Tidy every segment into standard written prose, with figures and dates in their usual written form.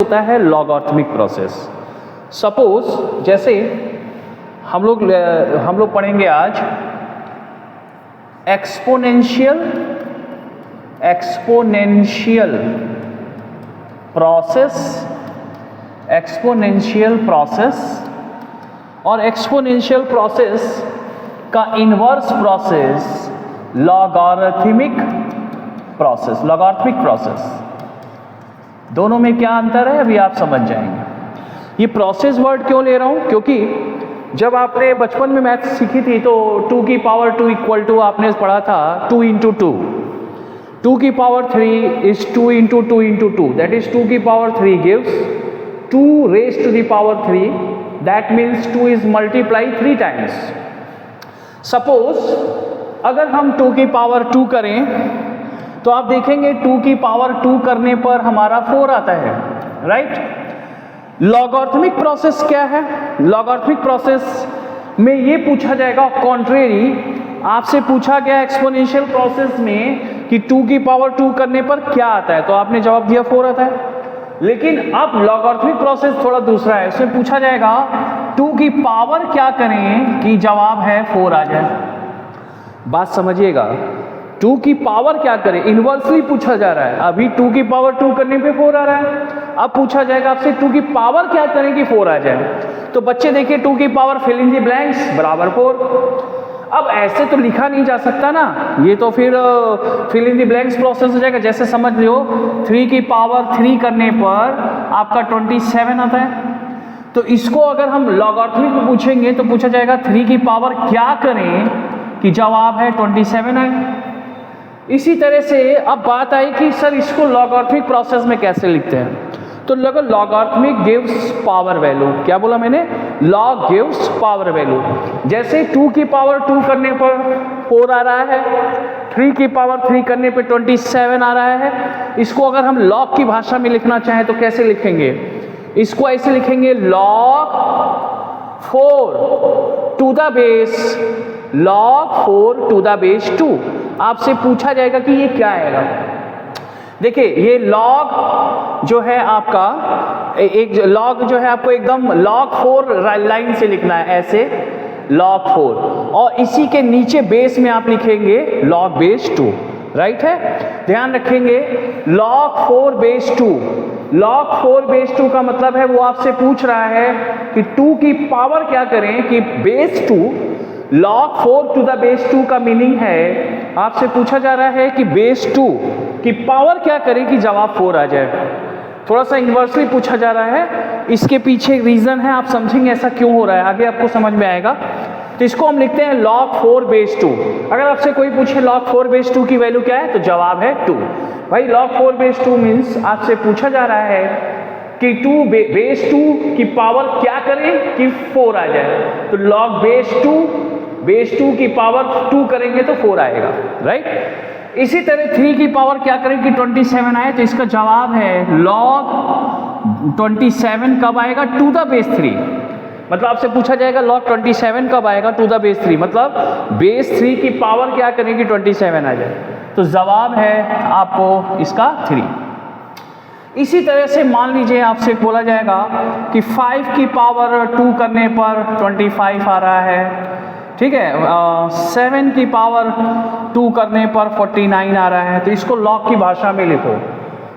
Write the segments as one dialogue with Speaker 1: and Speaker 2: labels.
Speaker 1: होता है logarithmic process. Suppose जैसे हम लोग पढ़ेंगे आज एक्सपोनेंशियल प्रोसेस और एक्सपोनेंशियल प्रोसेस का इन्वर्स प्रोसेस लॉगरिथमिक प्रोसेस। दोनों में क्या अंतर है अभी आप समझ जाएंगे। ये प्रोसेस वर्ड क्यों ले रहा हूं, क्योंकि जब आपने बचपन में मैथ सीखी थी तो 2 की पावर 2 इक्वल टू आपने पढ़ा था 2 इंटू 2 की power 3 is 2 into 2 that is 2 की power 3 gives 2 raise to the power 3, that means 2 is multiply 3 times. Suppose अगर हम 2 की पावर 2 करें तो आप देखेंगे 2 की पावर 2 करने पर हमारा 4 आता है, राइट। लॉगरिथमिक प्रोसेस क्या है? लॉगरिथमिक प्रोसेस में ये पूछा जाएगा, कॉन्ट्रेरी आपसे पूछा गया एक्सपोनेंशियल प्रोसेस में कि 2 की पावर 2 करने पर क्या आता है, तो आपने जवाब दिया 4 आता है। लेकिन अब लॉगरिथमिक प्रोसेस थोड़ा दूसरा है, उसमें पूछा जाएगा 2 की पावर क्या करें कि जवाब है 4 आ जाए। बात समझिएगा, 2 की पावर क्या करें, इन्वर्सली पूछा जा रहा है। अभी 2 की पावर 2 करने पे 4 आ रहा है, अब पूछा जाएगा आपसे 2 की पावर क्या करें कि 4 आ जाए। तो बच्चे देखिए 2 की power fill in the blanks बराबर 4। अब ऐसे तो लिखा नहीं जा सकता ना, ये तो फिर fill in the blanks process हो जाएगा। जैसे समझ लो 3 की पावर 3 करने पर आपका 27 आता है, तो इसको अगर हम लॉगरिथमिक में पूछेंगे तो पूछा जाएगा 3 की पावर क्या करें कि जवाब है 27 आए। इसी तरह से अब बात आई कि सर इसको लॉगरिथमिक प्रोसेस में कैसे लिखते हैं, तो लॉगरिथमिक गिव्स पावर वैल्यू। क्या बोला मैंने? Log gives power value. जैसे 2 की पावर 2 करने पर 4 आ रहा है, 3 की पावर 3 करने पर 27 आ रहा है। इसको अगर हम लॉग की भाषा में लिखना चाहें तो कैसे लिखेंगे? इसको ऐसे लिखेंगे log 4 to the base log 4 to the base 2। आपसे पूछा जाएगा कि ये क्या आएगा। देखिए ये log जो है आपका एक log जो है आपको एकदम log 4 लाइन से लिखना है, ऐसे log 4, और इसी के नीचे बेस में आप लिखेंगे log base 2, राइट है। ध्यान रखेंगे log 4 base 2, log 4 base 2 का मतलब है वो आपसे पूछ रहा है कि 2 की पावर क्या करें कि base 2। log 4 to the base 2 का मीनिंग है आपसे पूछा जा रहा है कि बेस 2 की पावर क्या करें कि जवाब 4 आ जाए। थोड़ा सा इन्वर्सली पूछा जा रहा है, इसके पीछे रीजन है, आप समझेंगे ऐसा क्यों हो रहा है, आगे आपको समझ में आएगा। तो इसको हम लिखते हैं log 4 base 2। अगर आपसे कोई पूछे log 4 base 2 की वैल्यू क्या है तो जवाब है 2। भाई log 4 base 2 मीन्स आपसे पूछा जा रहा है कि 2 बेस 2 की पावर क्या करें कि 4 आ जाए। तो log बेस 2 की पावर 2 करेंगे तो 4 आएगा, राइट। इसी तरह 3 की पावर क्या करें कि 27 आए, तो इसका जवाब है log 27 कब आएगा टू द बेस 3। मतलब आपसे पूछा जाएगा log 27 कब आएगा टू द बेस 3, मतलब बेस 3 की पावर क्या करें कि 27 आ जाए। तो जवाब है आपको इसका 3। इसी तरह से मान लीजिए आपसे बोला जाएगा कि 5 की पावर 2 करने पर 25 आ रहा है, ठीक है। 7 की पावर 2 करने पर 49 आ रहा है, तो इसको log की भाषा में लिखो।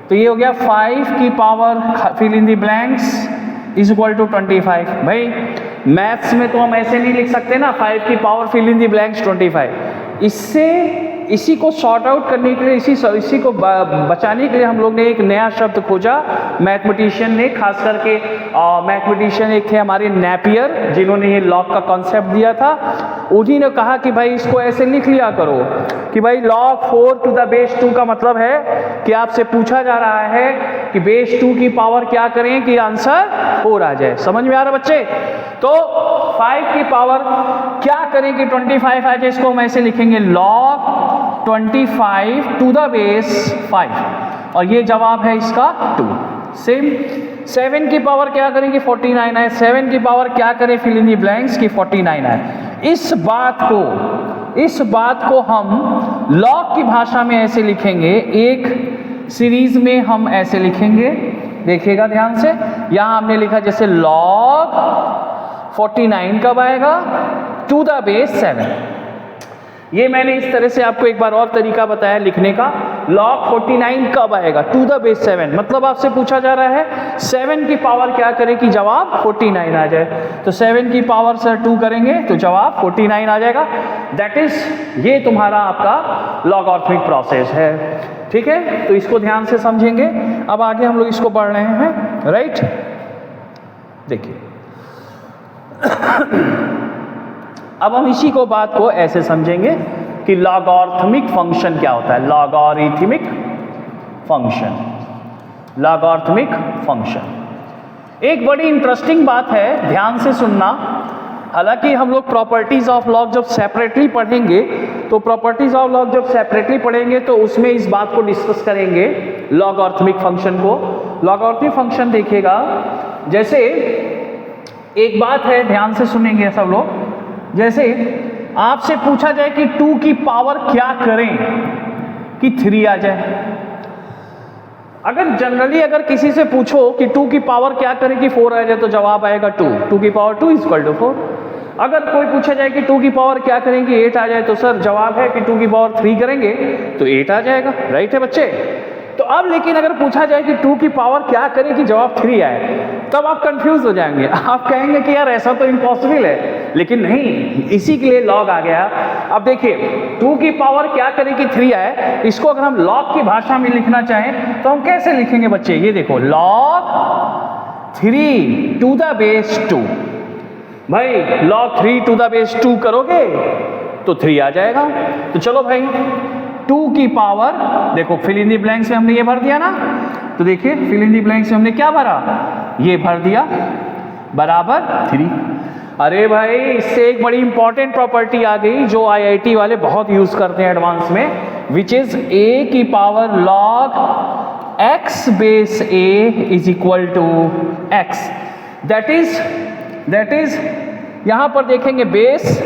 Speaker 1: तो ये हो गया 5 की power fill in the blanks is equal to 25। भाई मैथ्स में तो हम ऐसे नहीं लिख सकते ना, 5 की power fill in the blanks 25। इसी को सॉर्ट आउट करने के लिए, इसी को बचाने के लिए हम लोग ने एक नया शब्द खोजा, मैथमेटिशियन ने, खास करके मैथमेटिशियन एक थे हमारे नेपियर, जिन्होंने ये लॉग का कॉन्सेप्ट दिया था। उन्हीं ने कहा कि भाई इसको ऐसे लिख लिया करो कि भाई log 4 टू द बेस 2 का मतलब है कि आपसे पूछा जा रहा है कि बेस 2 की पावर क्या करें कि आंसर 4 आ जाए। समझ में आ रहा बच्चे? तो 5 की पावर क्या करें कि 25 आ जाए, इसको हम ऐसे लिखेंगे log 25 टू द बेस 5, और ये जवाब है इसका 2। सेम 7 की पावर क्या करें कि 49 आए, 7 की पावर क्या करें फिल इन दी ब्लैंक्स की 49 आए। इस बात को हम लॉग की भाषा में ऐसे लिखेंगे, एक सीरीज में हम ऐसे लिखेंगे देखिएगा ध्यान से, यहां हमने लिखा जैसे log 49 कब आएगा, टू द बेस 7। ये मैंने इस तरह से आपको एक बार और तरीका बताया लिखने का, log 49 कब आएगा, टू द बेस 7। मतलब आपसे पूछा जा रहा है 7 की पावर क्या करें कि जवाब 49 आ जाए, तो 7 की पावर से 2 करेंगे तो जवाब 49 आ जाएगा। दैट इज ये तुम्हारा आपका लॉगरिथमिक प्रोसेस है, ठीक है। तो इसको ध्यान से समझेंगे। अब आगे हम लोग इसको पढ़ रहे हैं, राइट। देखिए अब हम इसी को बात को ऐसे समझेंगे कि लॉगरिथमिक फंक्शन क्या होता है। लॉगरिथमिक फंक्शन, लॉगरिथमिक फंक्शन एक बड़ी इंटरेस्टिंग बात है, ध्यान से सुनना। हालांकि हम लोग प्रॉपर्टीज ऑफ लॉग जब सेपरेटली पढ़ेंगे, तो प्रॉपर्टीज ऑफ लॉग जब सेपरेटली पढ़ेंगे तो उसमें इस बात को डिस्कस करेंगे, लॉगरिथमिक फंक्शन को। लॉगरिथमिक फंक्शन देखिएगा, जैसे एक बात है, ध्यान से सुनेंगे सब लोग। जैसे आपसे पूछा जाए कि 2 की पावर क्या करें कि 3 आ जाए। अगर जनरली अगर किसी से पूछो कि 2 की पावर क्या करें कि 4 आ जाए, तो जवाब आएगा 2 की पावर 2 इक्वल टू 4। अगर कोई पूछा जाए कि 2 की पावर क्या करें कि 8 आ जाए, तो सर जवाब है कि 2 की पावर 3 करेंगे तो 8 आ जाएगा, राइट है बच्चे। तो अब लेकिन अगर पूछा जाए कि 2 की पावर क्या करें कि जवाब 3 आए, तब आप कंफ्यूज हो जाएंगे। आप कहेंगे कि यार ऐसा तो इम्पॉसिबल है, लेकिन नहीं, इसी के लिए लॉग आ गया। अब देखिए 2 की पावर क्या करें कि 3 आए, इसको अगर हम लॉग की भाषा में लिखना चाहें तो हम कैसे लिखेंगे बच्चे, ये देखो log 3 टू द बेस 2। भाई log 3 टू द बेस 2 करोगे तो 3 आ जाएगा। तो चलो भाई 2 की पावर, देखो फिल इन दी ब्लैंक से हमने ये भर दिया ना, तो देखिए फिल इन दी ब्लैंक से हमने क्या भरा, ये भर दिया, बराबर 3। अरे भाई इससे एक बड़ी इंपॉर्टेंट प्रॉपर्टी आ गई जो आईआईटी वाले बहुत यूज करते हैं एडवांस में, विच इज a की power log x base a is equal to x। That is यहां पर देखेंगे बेस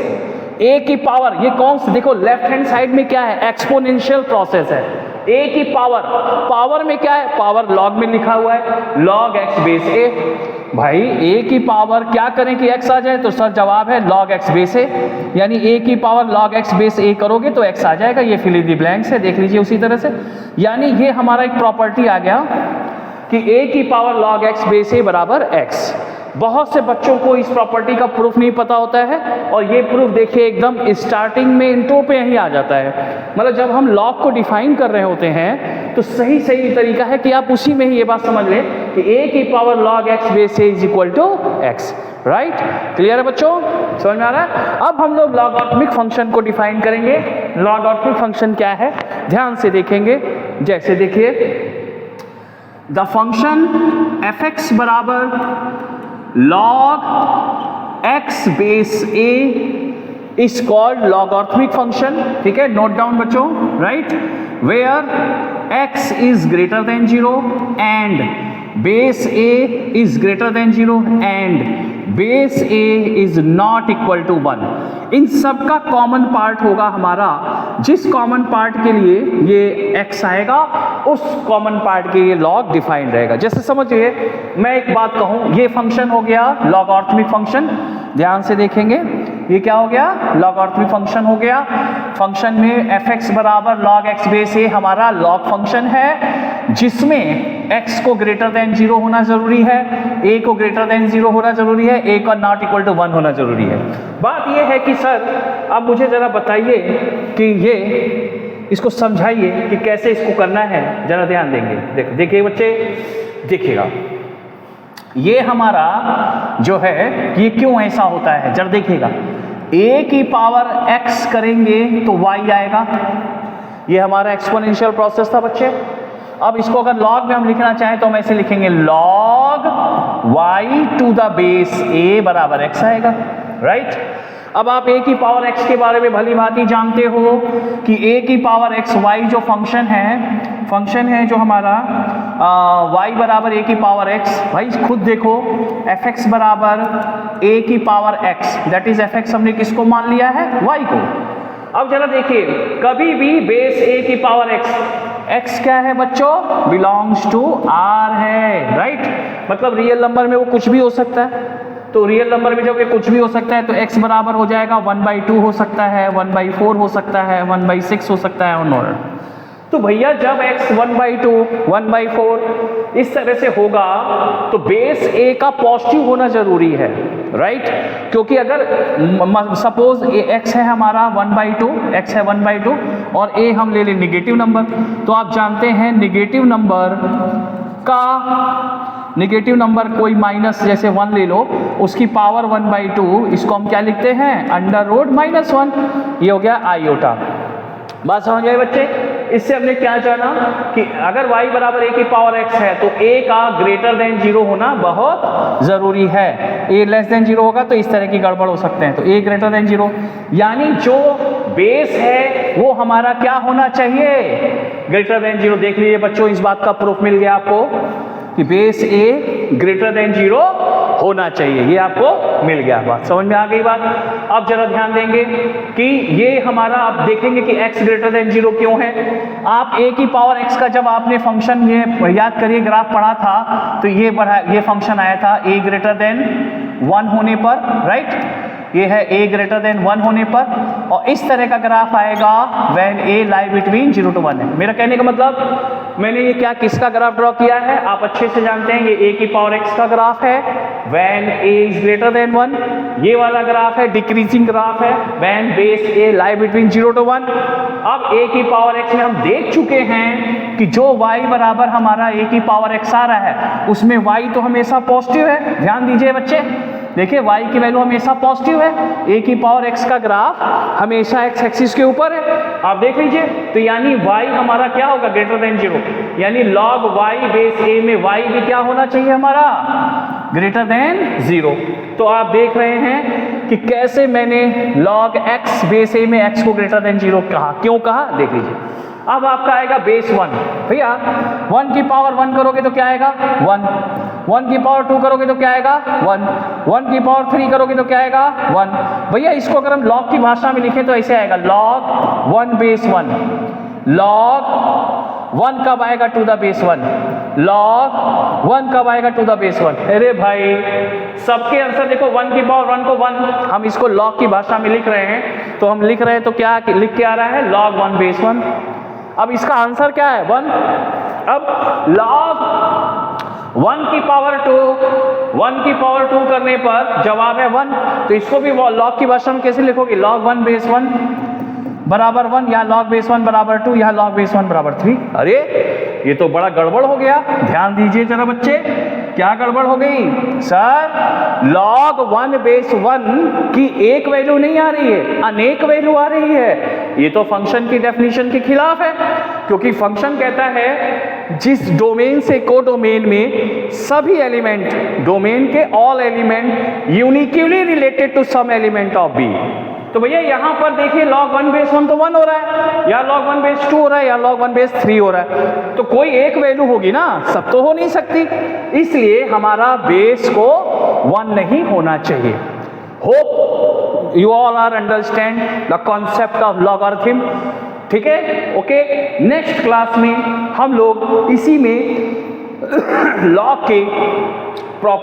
Speaker 1: a की पावर, ये कौन सा, देखो लेफ्ट हैंड साइड में क्या है, एक्सपोनेंशियल प्रोसेस है। a की पावर में क्या है, पावर log में लिखा हुआ है, log x बेस a। भाई a की पावर क्या करें कि x आ जाए, तो सर जवाब है log x बेस a, यानी a की power log x base a करोगे तो x आ जाएगा। ये फिल इन द ब्लैंक्स है, देख लीजिए उसी तरह से। यानी ये हमारा एक प्रॉपर्टी आ गया कि a की power log x base a बराबर x। बहुत से बच्चों को इस प्रॉपर्टी का प्रूफ नहीं पता होता है, और ये प्रूफ देखिए एकदम स्टार्टिंग में इंट्रो पे यही आ जाता है। मतलब जब हम लॉग को डिफाइन कर रहे होते हैं तो सही तरीका है कि आप उसी में ही ये बात समझ लें कि a की power log x base a is equal to x, right. Clear है बच्चों, समझ में आ रहा है। अब हम लोग लॉगरिथमिक फंक्शन को डिफाइन करेंगे। लॉगरिथमिक फंक्शन क्या है, ध्यान से देखेंगे। जैसे देखिए द फंक्शन fx बराबर log x base a is called logarithmic function, ठीक है, नोट डाउन बच्चों, right. Where x is greater than 0 and base a is greater than 0 and base a is not equal to 1। इन सब का common part होगा हमारा, जिस common part के लिए ये x आएगा उस कॉमन पार्ट के लिए लॉग डिफाइंड रहेगा। जैसे समझिए मैं एक बात कहूं, ये फंक्शन हो गया लॉगरिथमिक फंक्शन। ध्यान से देखेंगे ये क्या हो गया, लॉगरिथमिक फंक्शन हो गया। फंक्शन में fx बराबर log x बेस a हमारा लॉग फंक्शन है, जिसमें x को ग्रेटर देन 0 होना जरूरी है, a को ग्रेटर देन 0 होना जरूरी है, a का नॉट इक्वल टू 1 होना जरूरी है। बात यह है कि सर अब मुझे जरा बताइए कि ये इसको समझाइए कि कैसे इसको करना है, जरा ध्यान देंगे। देखिए बच्चे, देखिएगा ये हमारा जो है ये क्यों ऐसा होता है, जरा देखिएगा। a की पावर x करेंगे तो y आएगा, ये हमारा एक्सपोनेंशियल प्रोसेस था बच्चे। अब इसको अगर लॉग में हम लिखना चाहें तो हम ऐसे लिखेंगे log y to the base a बराबर x आएगा, राइट। अब आप a की पावर x के बारे में भली भांति जानते हो कि a की पावर x y जो फंक्शन है जो हमारा y बराबर a की पावर x। भाई खुद देखो fx बराबर a की power x, that is fx हमने किसको मान लिया है, y को। अब जरा देखिए, कभी भी बेस a की पावर x x क्या है बच्चों, बिलोंग्स टू r है, राइट। मतलब रियल नंबर में वो कुछ भी हो सकता है, तो रियल नंबर में जब ये कुछ भी हो सकता है तो x बराबर हो जाएगा 1/2 हो सकता है, 1/4 हो सकता है, 1/6 हो सकता है और तो भैया जब x 1/2, 1/4 इस तरह से होगा तो बेस a का पॉजिटिव होना जरूरी है, राइट। क्योंकि अगर सपोज x है हमारा 1/2, x है 1/2 और a हम ले लें निगेटिव नंबर, तो आप जानते हैं निगेटिव नंबर कोई माइनस जैसे 1 ले लो, उसकी पावर 1/2, इसको हम क्या लिखते हैं, √-1। ये हो गया आयोटा। बात समझ आए बच्चे। इससे हमने क्या जाना कि अगर y बराबर a की पावर x है तो a का ग्रेटर देन 0 होना बहुत जरूरी है। a लेस देन 0 होगा तो इस तरह की गड़बड़ हो सकते हैं, तो a ग्रेटर देन 0, यानी जो बेस है वो हमारा क्या होना चाहिए, ग्रेटर देन 0। देख लीजिए बच्चों, इस बात का प्रूफ मिल गया आपको कि बेस a ग्रेटर देन 0 होना चाहिए, ये आपको मिल गया। बात समझ में आ गई बात। अब जरा ध्यान देंगे कि ये हमारा, आप देखेंगे कि x ग्रेटर देन 0 क्यों है। आप a की पावर x का जब आपने फंक्शन ये याद करिए ग्राफ पढ़ा था तो ये फंक्शन आया था a ग्रेटर देन 1 होने पर, राइट। ये है a ग्रेटर देन 1 होने पर, और इस तरह का ग्राफ आएगा when a lie between 0 to 1 है। मेरा कहने का मतलब, मैंने ये क्या किसका ग्राफ ड्रॉ किया है, आप अच्छे से जानते हैं ये a की पावर x का ग्राफ है when a is greater then 1। ये वाला ग्राफ है डिक्रीजिंग ग्राफ है when base a lie between 0 to 1। अब a की पावर x में हम देख चुके हैं कि जो y बराबर हमारा a की पावर x आ रहा है उसमें y तो हमेशा पॉजिटिव है। ध्यान दीजिए बच्चे, देखिए y की वैल्यू हमेशा पॉजिटिव है, a की पावर x का ग्राफ हमेशा x एक्सिस के ऊपर है, आप देख लीजिए। तो यानी y हमारा क्या होगा, ग्रेटर देन 0, यानी log y बेस a में y भी क्या होना चाहिए हमारा, ग्रेटर देन 0। तो आप देख रहे हैं कि कैसे मैंने log x बेस a में x को ग्रेटर देन 0 कहा, क्यों कहा, देख लीजिए। अब आपका आएगा बेस 1, भैया 1 की पावर 1 करोगे तो क्या आएगा 1, 1 की पावर 2 करोगे तो क्या आएगा 1, 1 की पावर 3 करोगे तो क्या आएगा 1। भैया इसको अगर हम लॉग की भाषा में लिखें तो ऐसे आएगा log 1 बेस 1, log 1 कब आएगा टू द बेस 1, log 1 कब आएगा टू द बेस 1। अरे भाई सबके आंसर देखो, 1 की पावर 1 को 1, हम इसको log की भाषा में लिख रहे हैं तो हम लिख रहे हैं तो क्या लिख के आ रहा है log 1 बेस 1। अब इसका आंसर क्या है 1। अब log 1 की पावर 2, 1 की पावर 2 करने पर जवाब है 1, तो इसको भी log की भाषा में कैसे लिखोगे, log 1 बेस 1 बराबर 1, या log बेस 1 बराबर 2, या log बेस 1 बराबर 3। अरे ये तो बड़ा गड़बड़ हो गया। ध्यान दीजिए जरा बच्चे, क्या गड़बड़ हो गई सर, log 1 बेस 1 की एक वैल्यू नहीं आ रही है, अनेक वैल्यू आ रही है। ये तो फंक्शन की डेफिनेशन के खिलाफ है, क्योंकि फंक्शन कहता है जिस डोमेन से कोडोमेन में सभी एलिमेंट, डोमेन के all element uniquely related to some element of B. तो भैया यहाँ पर देखिए log 1 बेस 1 तो 1 हो रहा है, या log 1 बेस 2 हो रहा है, या log 1 बेस 3 हो रहा है, तो कोई एक वैल्यू होगी ना, सब तो हो नहीं सकती, इसलिए हमारा बेस को 1 नहीं होना चाहिए। Hope you all are understand the concept of logarithm, ठीक है। ओके, नेक्स्ट क्लास में हम लोग इसी में लॉग के प्रॉपर